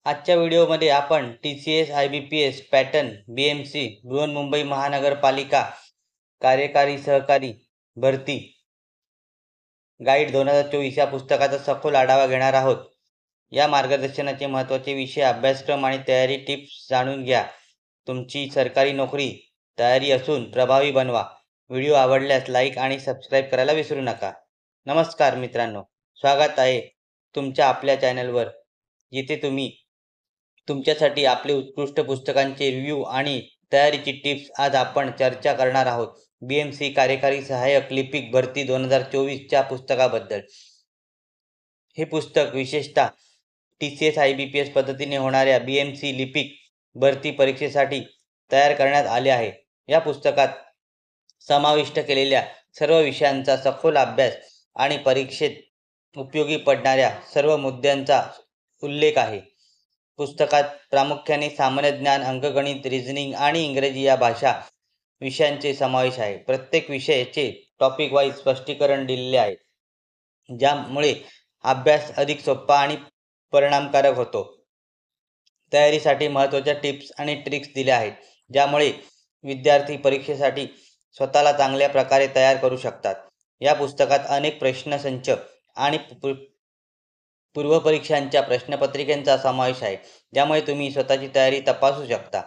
आजच्या व्हिडिओमध्ये आपण TCS IBPS pattern BMC Brihanmumbai महानगरपालिका कार्यकारी सहकारी भरती गाईड 2024 या पुस्तकाचा सखोल आढावा घेणार आहोत। या मार्गदर्शनाचे महत्त्वाचे विषय, अभ्यासक्रम आणि तयारी टिप्स जाणून घ्या। तुमची सरकारी नोकरी तयारी असून प्रभावी बनवा। व्हिडिओ आवडल्यास लाईक आणि सबस्क्राईब करायला विसरू नका। नमस्कार मित्रांनो, स्वागत आहे तुमच्या आपल्या चॅनलवर, जिथे तुम्ही तुमच्यासाठी आपले उत्कृष्ट पुस्तकांचे रिव्ह्यू आणि तयारीची टिप्स। आज आपण चर्चा करणार आहोत BMC कार्यकारी सहाय्यक लिपिक भरती 2024 च्या पुस्तकाबद्दल। हे पुस्तक विशेषतः TCS IBPS पद्धतीने होणाऱ्या BMC लिपिक भरती परीक्षेसाठी तयार करण्यात आले आहे। या पुस्तकात समाविष्ट केलेल्या सर्व विषयांचा सखोल अभ्यास आणि परीक्षेत उपयोगी पडणाऱ्या सर्व मुद्द्यांचा उल्लेख आहे। पुस्तकात प्रामुख्याने सामान्य ज्ञान, अंकगणित, रिझनिंग आणि इंग्रजी या भाषा विषयांचे समावेश आहे। प्रत्येक विषयाचे टॉपिक वाईज स्पष्टीकरण दिलेले आहे, ज्यामुळे अभ्यास अधिक सोपा आणि परिणामकारक होतो। तयारीसाठी महत्त्वाच्या टिप्स आणि ट्रिक्स दिल्या आहेत, ज्यामुळे विद्यार्थी परीक्षेसाठी स्वतःला चांगल्या प्रकारे तयार करू शकतात। या पुस्तकात अनेक प्रश्नसंच आणि पूर्वपरीक्षांच्या प्रश्नपत्रिकांचा समावेश आहे, ज्यामुळे तुम्ही स्वतःची तयारी तपासू शकता।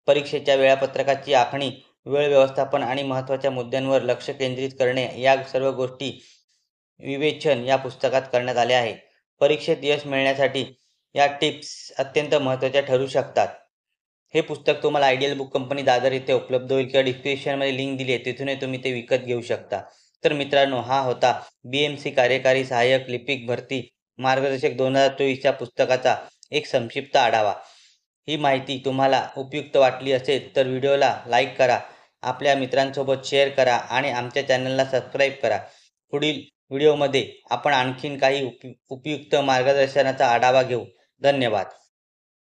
परीक्षेच्या वेळापत्रकाची आखणी, वेळ व्यवस्थापन आणि महत्त्वाच्या मुद्द्यांवर लक्ष केंद्रित करणे या सर्व गोष्टी विवेचन या पुस्तकात करण्यात आले आहे। परीक्षेत यश मिळवण्यासाठी या टिप्स अत्यंत महत्त्वाच्या ठरू शकतात। हे पुस्तक तुम्हाला आयडियल बुक कंपनी दादर येथे उपलब्ध होईल किंवा डिस्क्रिप्शनमध्ये लिंक दिली आहे, तिथूनही तुम्ही ते विकत घेऊ शकता। तर मित्रांनो, हा होता BMC कार्यकारी सहाय्यक लिपिक भरती मार्गदर्शक 2024 या पुस्तकाचा एक संक्षिप्त आढावा। ही माहिती तुम्हाला उपयुक्त वाटली असेल तर व्हिडिओला लाईक करा, आपल्या मित्रांसोबत शेअर करा आणि आमच्या चॅनलला सबस्क्राईब करा। पुढील व्हिडिओमध्ये आपण आणखीन काही उपयुक्त मार्गदर्शनाचा आढावा घेऊ। धन्यवाद।